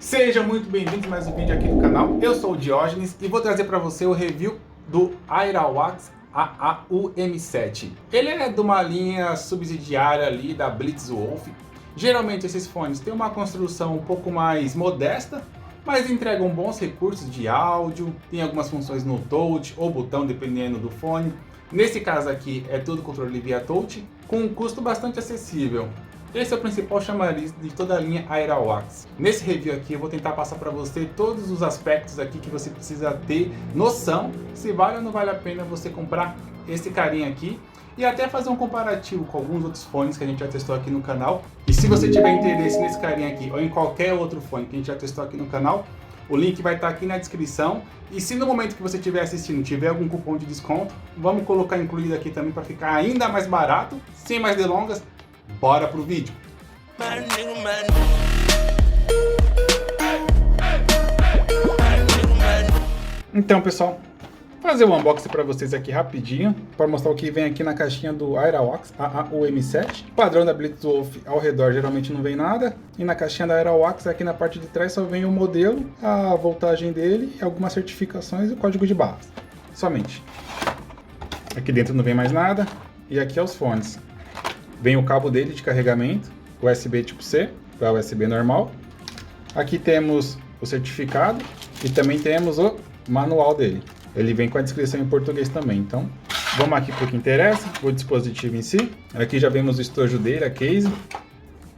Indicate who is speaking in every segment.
Speaker 1: Sejam muito bem-vindos a mais um vídeo aqui do canal. Eu sou o Diógenes e vou trazer para você o review do Airawax AAU-M7. Ele é de uma linha subsidiária ali da Blitzwolf. Geralmente esses fones têm uma construção um pouco mais modesta, mas entregam bons recursos de áudio, tem algumas funções no touch ou botão dependendo do fone. Nesse caso aqui é tudo controle via touch, com um custo bastante acessível. Esse é o principal chamariz de toda a linha Airawax. Nesse review aqui eu vou tentar passar para você todos os aspectos aqui que você precisa ter noção se vale ou não vale a pena você comprar esse carinha aqui e até fazer um comparativo com alguns outros fones que a gente já testou aqui no canal. E se você tiver interesse nesse carinha aqui ou em qualquer outro fone que a gente já testou aqui no canal, o link vai estar aqui na descrição. E se no momento que você estiver assistindo tiver algum cupom de desconto, vamos colocar incluído aqui também para ficar ainda mais barato. Sem mais delongas, bora pro vídeo! Então, pessoal, vou fazer um unboxing para vocês aqui rapidinho, para mostrar o que vem aqui na caixinha do Airawax AAU-M7. Padrão da Blitzwolf ao redor geralmente não vem nada, e na caixinha da Airawax aqui na parte de trás só vem o modelo, a voltagem dele, algumas certificações e o código de barras, somente. Aqui dentro não vem mais nada, e aqui é os fones. Vem o cabo dele de carregamento, USB tipo C, para USB normal. Aqui temos o certificado e também temos o manual dele. Ele vem com a descrição em português também, então vamos aqui para o que interessa, o dispositivo em si. Aqui já vemos o estojo dele, a case.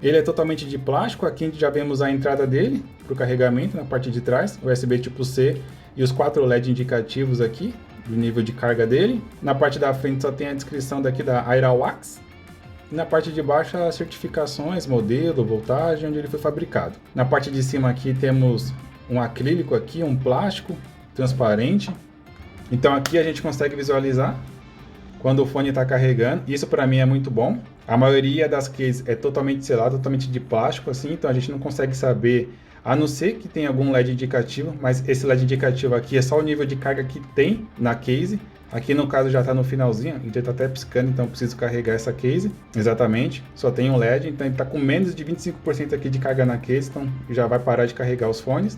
Speaker 1: Ele é totalmente de plástico, aqui já vemos a entrada dele para o carregamento na parte de trás, USB tipo C e os 4 LED indicativos aqui do nível de carga dele. Na parte da frente só tem a descrição daqui da Airawax. E na parte de baixo as certificações, modelo, voltagem, onde ele foi fabricado. Na parte de cima aqui temos um acrílico aqui, um plástico transparente. Então aqui a gente consegue visualizar quando o fone está carregando. Isso para mim é muito bom. A maioria das cases é totalmente selada, totalmente de plástico assim, então a gente não consegue saber, a não ser que tenha algum LED indicativo, mas esse LED indicativo aqui é só o nível de carga que tem na case. Aqui no caso já está no finalzinho, ele está até piscando, então eu preciso carregar essa case. Exatamente, só tem um LED, então ele está com menos de 25% aqui de carga na case, então já vai parar de carregar os fones.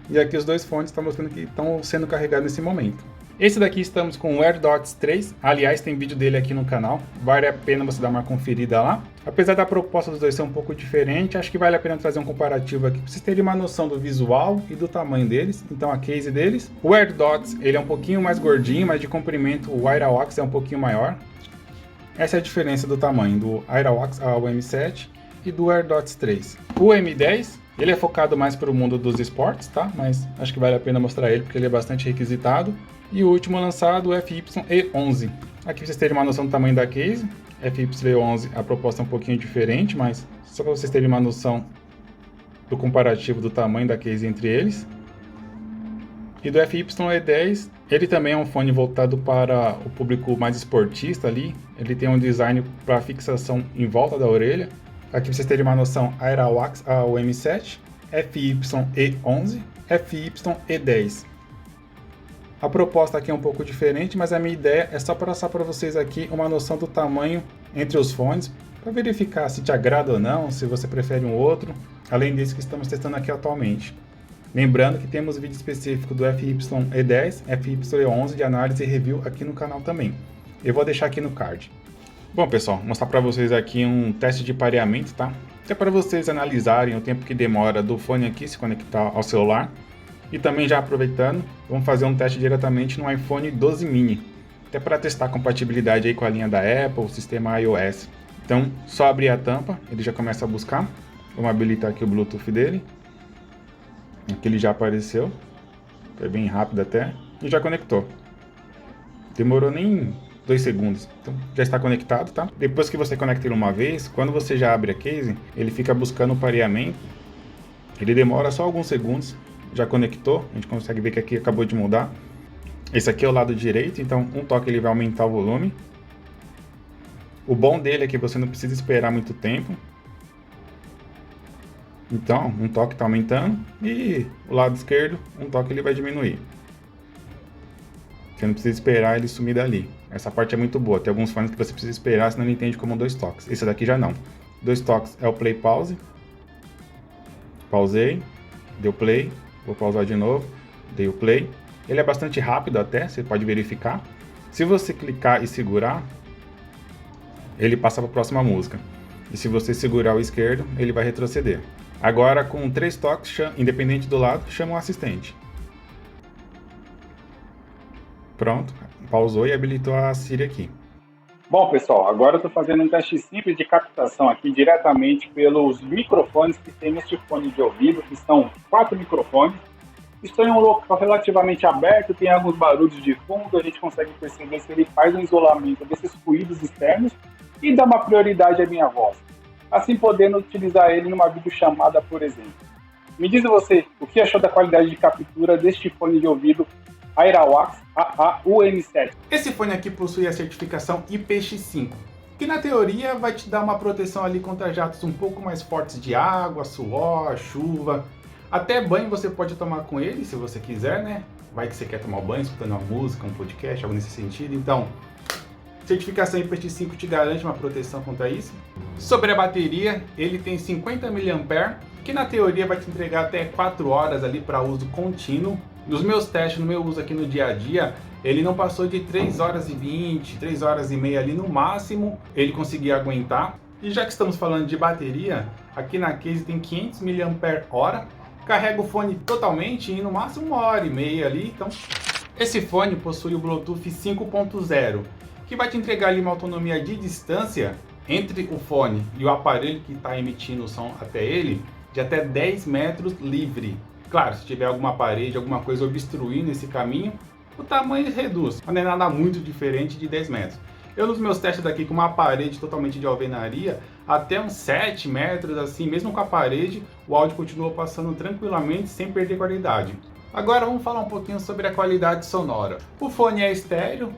Speaker 1: E aqui os dois fones estão mostrando que estão sendo carregados nesse momento. Esse daqui estamos com o AirDots 3, aliás tem vídeo dele aqui no canal, vale a pena você dar uma conferida lá. Apesar da proposta dos dois ser um pouco diferente, acho que vale a pena trazer um comparativo aqui para vocês terem uma noção do visual e do tamanho deles, então a case deles. O AirDots ele é um pouquinho mais gordinho, mas de comprimento o Airawax é um pouquinho maior. Essa é a diferença do tamanho do Airawax AAU-M7 e do AirDots 3. O M10 ele é focado mais para o mundo dos esportes, tá? Mas acho que vale a pena mostrar ele porque ele é bastante requisitado. E o último lançado, o FYE11. Aqui vocês terem uma noção do tamanho da case. FYE11, a proposta é um pouquinho diferente, mas só para vocês terem uma noção do comparativo do tamanho da case entre eles. E do FYE10, ele também é um fone voltado para o público mais esportista ali. Ele tem um design para fixação em volta da orelha. Aqui vocês terem uma noção, Airawax AAU-M7, FYE11, FYE10. A proposta aqui é um pouco diferente, mas a minha ideia é só passar para vocês aqui uma noção do tamanho entre os fones, para verificar se te agrada ou não, se você prefere um outro, além desse que estamos testando aqui atualmente. Lembrando que temos vídeo específico do FYE10, FYE11 de análise e review aqui no canal também. Eu vou deixar aqui no card. Bom pessoal, vou mostrar para vocês aqui um teste de pareamento, tá? É para vocês analisarem o tempo que demora do fone aqui se conectar ao celular. E também já aproveitando, vamos fazer um teste diretamente no iPhone 12 mini, até para testar a compatibilidade aí com a linha da Apple, o sistema iOS. Então, só abrir a tampa, ele já começa a buscar. Vamos habilitar aqui o Bluetooth dele. Aqui ele já apareceu, foi bem rápido até, e já conectou. Demorou nem 2 segundos, então já está conectado, tá? Depois que você conecta ele uma vez, quando você já abre a case, ele fica buscando o pareamento. Ele demora só alguns segundos. Já conectou, a gente consegue ver que aqui acabou de mudar. Esse aqui é o lado direito, então um toque ele vai aumentar o volume. O bom dele é que você não precisa esperar muito tempo. Então, um toque está aumentando e o lado esquerdo, um toque ele vai diminuir. Você não precisa esperar ele sumir dali. Essa parte é muito boa, tem alguns fones que você precisa esperar, senão ele entende como 2 toques. Esse daqui já não. 2 toques é o play pause. Pausei. Deu play, vou pausar de novo, dei o play. Ele é bastante rápido até, você pode verificar. Se você clicar e segurar, ele passa para a próxima música. E se você segurar o esquerdo, ele vai retroceder. Agora, com 3 toques, independente do lado, chama um assistente. Pronto, pausou e habilitou a Siri aqui.
Speaker 2: Bom, pessoal, agora eu estou fazendo um teste simples de captação aqui diretamente pelos microfones que tem neste fone de ouvido, que são 4 microfones. Estou em um local relativamente aberto, tem alguns barulhos de fundo, a gente consegue perceber se ele faz um isolamento desses ruídos externos e dá uma prioridade à minha voz, assim podendo utilizar ele numa videochamada, por exemplo. Me diz você, o que achou da qualidade de captura deste fone de ouvido Airawax AA-UM7?
Speaker 1: Esse fone aqui possui a certificação IPX5, que na teoria vai te dar uma proteção ali contra jatos um pouco mais fortes de água, suor, chuva. Até banho você pode tomar com ele, se você quiser, né? Vai que você quer tomar banho escutando uma música, um podcast, algo nesse sentido. Então, certificação IPX5 te garante uma proteção contra isso. Sobre a bateria, ele tem 50 mAh, que na teoria vai te entregar até 4 horas ali para uso contínuo. Nos meus testes, no meu uso aqui no dia a dia, ele não passou de 3 horas e 20, 3 horas e meia ali no máximo, ele conseguia aguentar. E já que estamos falando de bateria, aqui na case tem 500 mAh, carrega o fone totalmente em no máximo 1 hora e meia ali. Então, esse fone possui o Bluetooth 5.0, que vai te entregar ali uma autonomia de distância entre o fone e o aparelho que está emitindo o som até ele, de até 10 metros livre. Claro, se tiver alguma parede, alguma coisa obstruindo esse caminho, o tamanho reduz, mas não é nada muito diferente de 10 metros. Eu nos meus testes daqui com uma parede totalmente de alvenaria, até uns 7 metros assim, mesmo com a parede, o áudio continua passando tranquilamente sem perder qualidade. Agora vamos falar um pouquinho sobre a qualidade sonora. O fone é estéreo,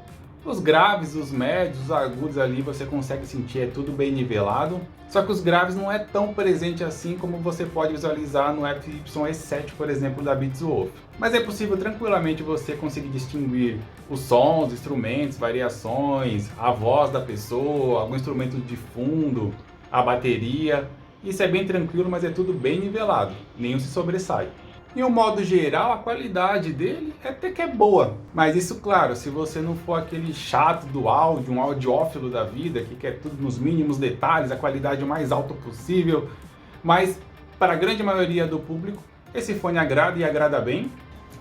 Speaker 1: os graves, os médios, os agudos ali você consegue sentir, é tudo bem nivelado. Só que os graves não é tão presente assim como você pode visualizar no FYE7, por exemplo, da Beats Wolf. Mas é possível tranquilamente você conseguir distinguir os sons, instrumentos, variações, a voz da pessoa, algum instrumento de fundo, a bateria. Isso é bem tranquilo, mas é tudo bem nivelado, nenhum se sobressai. Em um modo geral, a qualidade dele até que é boa. Mas isso, claro, se você não for aquele chato do áudio, um audiófilo da vida, que quer tudo nos mínimos detalhes, a qualidade o mais alta possível. Mas, para a grande maioria do público, esse fone agrada e agrada bem.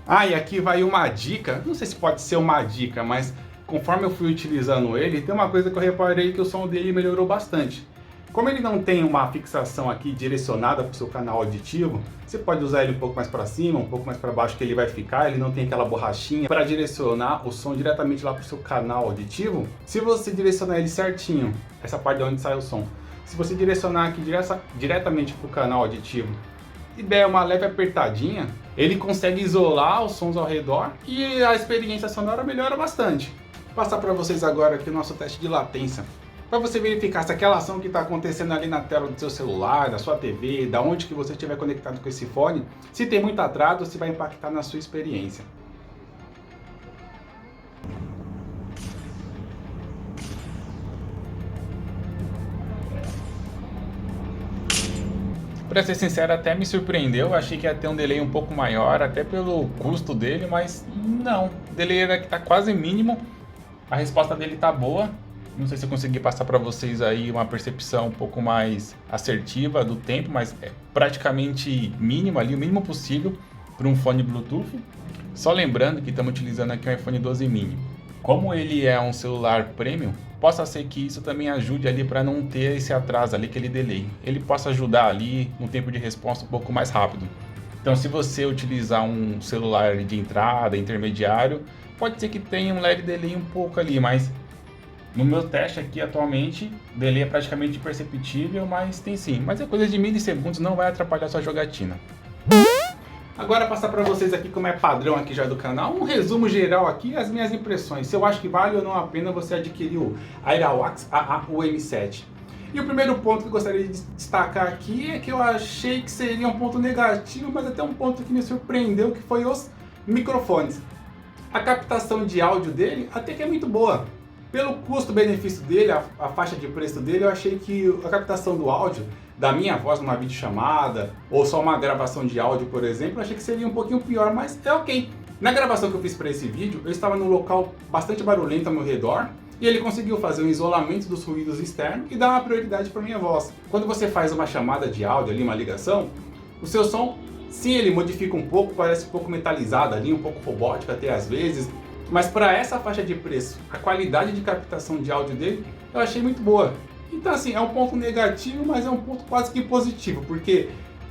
Speaker 1: Ah, e aqui vai uma dica, não sei se pode ser uma dica, mas conforme eu fui utilizando ele, tem uma coisa que eu reparei que o som dele melhorou bastante. Como ele não tem uma fixação aqui direcionada para o seu canal auditivo, você pode usar ele um pouco mais para cima, um pouco mais para baixo que ele vai ficar, ele não tem aquela borrachinha para direcionar o som diretamente lá para o seu canal auditivo. Se você direcionar ele certinho, essa parte de onde sai o som, se você direcionar aqui diretamente para o canal auditivo e der uma leve apertadinha, ele consegue isolar os sons ao redor e a experiência sonora melhora bastante. Vou passar para vocês agora aqui o nosso teste de latência, para você verificar se aquela ação que está acontecendo ali na tela do seu celular, da sua TV, da onde que você estiver conectado com esse fone, se tem muito atraso, se vai impactar na sua experiência. Para ser sincero, até me surpreendeu, achei que ia ter um delay um pouco maior, até pelo custo dele, mas não, o delay era que está quase mínimo, a resposta dele está boa. Não sei se eu consegui passar para vocês aí uma percepção um pouco mais assertiva do tempo, mas é praticamente mínimo ali, o mínimo possível para um fone Bluetooth. Só lembrando que estamos utilizando aqui um iPhone 12 mini. Como ele é um celular premium, possa ser que isso também ajude ali para não ter esse atraso ali, aquele delay. Ele possa ajudar ali no tempo de resposta um pouco mais rápido. Então, se você utilizar um celular de entrada, intermediário, pode ser que tenha um leve delay um pouco ali, mas no meu teste aqui atualmente, o delay é praticamente imperceptível, mas tem sim. Mas é coisa de milissegundos, não vai atrapalhar sua jogatina. Agora passar para vocês aqui, como é padrão aqui já do canal, um resumo geral aqui, as minhas impressões. Se eu acho que vale ou não a pena você adquirir o Airawax AA-UM7. E o primeiro ponto que eu gostaria de destacar aqui é que eu achei que seria um ponto negativo, mas até um ponto que me surpreendeu, que foi os microfones. A captação de áudio dele até que é muito boa. Pelo custo-benefício dele, a faixa de preço dele, eu achei que a captação do áudio da minha voz numa videochamada, ou só uma gravação de áudio, por exemplo, eu achei que seria um pouquinho pior, mas é ok. Na gravação que eu fiz para esse vídeo, eu estava num local bastante barulhento ao meu redor, e ele conseguiu fazer um isolamento dos ruídos externos e dar uma prioridade para minha voz. Quando você faz uma chamada de áudio ali, uma ligação, o seu som, sim, ele modifica um pouco, parece um pouco metalizado ali, um pouco robótico até às vezes, mas para essa faixa de preço, a qualidade de captação de áudio dele, eu achei muito boa. Então assim, é um ponto negativo, mas é um ponto quase que positivo, porque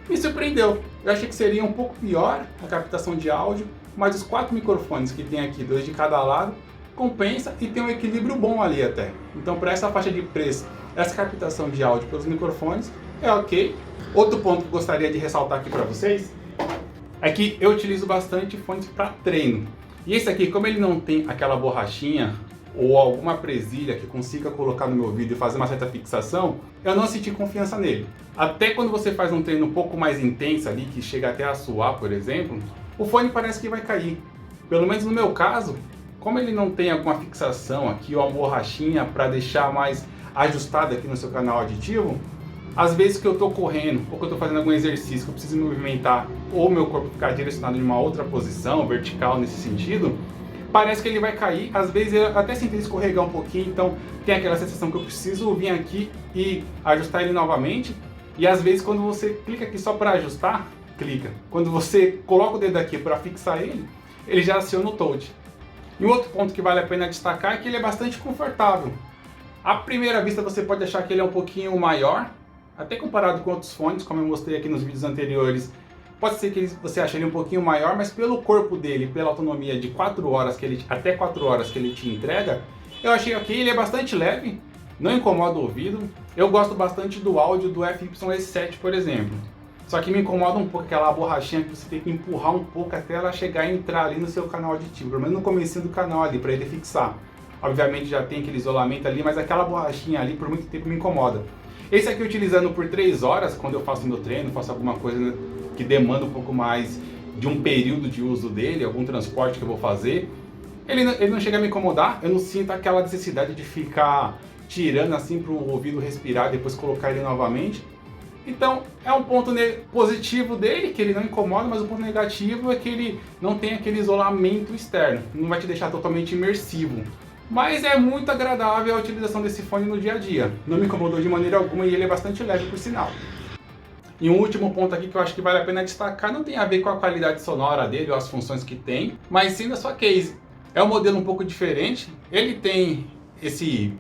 Speaker 1: me surpreendeu. Eu achei que seria um pouco pior a captação de áudio, mas os 4 microfones que tem aqui, 2 de cada lado, compensa e tem um equilíbrio bom ali até. Então para essa faixa de preço, essa captação de áudio pelos microfones é ok. Outro ponto que eu gostaria de ressaltar aqui para vocês é que eu utilizo bastante fones para treino. E esse aqui, como ele não tem aquela borrachinha ou alguma presilha que consiga colocar no meu ouvido e fazer uma certa fixação, eu não senti confiança nele. Até quando você faz um treino um pouco mais intenso ali, que chega até a suar, por exemplo, o fone parece que vai cair. Pelo menos no meu caso, como ele não tem alguma fixação aqui ou uma borrachinha para deixar mais ajustado aqui no seu canal auditivo, às vezes que eu estou correndo ou que eu estou fazendo algum exercício que eu preciso me movimentar ou meu corpo ficar direcionado em uma outra posição, vertical nesse sentido, parece que ele vai cair. Às vezes eu até sinto ele escorregar um pouquinho, então tem aquela sensação que eu preciso vir aqui e ajustar ele novamente. E às vezes quando você clica aqui só para ajustar, quando você coloca o dedo aqui para fixar ele já aciona o touch. E um outro ponto que vale a pena destacar é que ele é bastante confortável. À primeira vista você pode achar que ele é um pouquinho maior, até comparado com outros fones, como eu mostrei aqui nos vídeos anteriores. Pode ser que você ache ele um pouquinho maior, mas pelo corpo dele, pela autonomia de 4 horas até 4 horas que ele te entrega, eu achei ok. Ele é bastante leve, não incomoda o ouvido. Eu gosto bastante do áudio do FYE7, por exemplo. Só que me incomoda um pouco aquela borrachinha que você tem que empurrar um pouco até ela chegar e entrar ali no seu canal auditivo, pelo menos no comecinho do canal ali, para ele fixar. Obviamente já tem aquele isolamento ali, mas aquela borrachinha ali por muito tempo me incomoda. Esse aqui utilizando por 3 horas, quando eu faço meu treino, faço alguma coisa que demanda um pouco mais de um período de uso dele, algum transporte que eu vou fazer, ele não chega a me incomodar, eu não sinto aquela necessidade de ficar tirando assim para o ouvido respirar e depois colocar ele novamente. Então é um ponto positivo dele, que ele não incomoda, mas o ponto negativo é que ele não tem aquele isolamento externo, não vai te deixar totalmente imersivo. Mas é muito agradável a utilização desse fone no dia a dia. Não me incomodou de maneira alguma e ele é bastante leve, por sinal. E um último ponto aqui que eu acho que vale a pena destacar, não tem a ver com a qualidade sonora dele ou as funções que tem, mas sim da sua case. É um modelo um pouco diferente, ele tem esse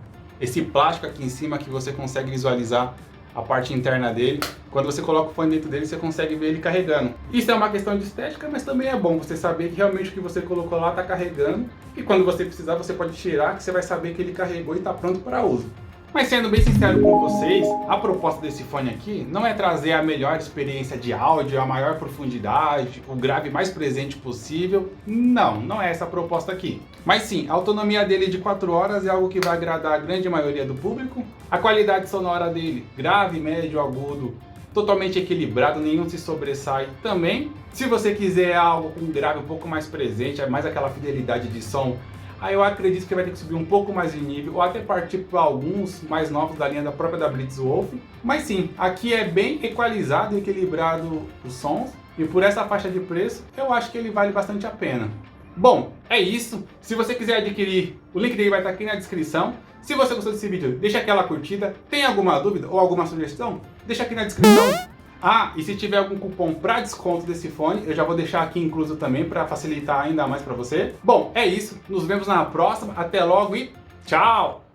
Speaker 1: plástico aqui em cima que você consegue visualizar a parte interna dele. Quando você coloca o fone dentro dele, você consegue ver ele carregando. Isso é uma questão de estética, mas também é bom você saber que realmente o que você colocou lá está carregando. E quando você precisar, você pode tirar, que você vai saber que ele carregou e está pronto para uso. Mas sendo bem sincero com vocês, a proposta desse fone aqui não é trazer a melhor experiência de áudio, a maior profundidade, o grave mais presente possível. Não é essa a proposta aqui. Mas sim, a autonomia dele de 4 horas é algo que vai agradar a grande maioria do público. A qualidade sonora dele, grave, médio, agudo, totalmente equilibrado, nenhum se sobressai também. Se você quiser algo com grave um pouco mais presente, mais aquela fidelidade de som, aí eu acredito que vai ter que subir um pouco mais de nível, ou até partir para alguns mais novos da linha da própria da Blitzwolf. Mas sim, aqui é bem equalizado e equilibrado os sons, e por essa faixa de preço, eu acho que ele vale bastante a pena. Bom, é isso. Se você quiser adquirir, o link dele vai estar aqui na descrição. Se você gostou desse vídeo, deixa aquela curtida. Tem alguma dúvida ou alguma sugestão? Deixa aqui na descrição. Ah, e se tiver algum cupom para desconto desse fone, eu já vou deixar aqui incluso também para facilitar ainda mais para você. Bom, é isso. Nos vemos na próxima. Até logo e tchau!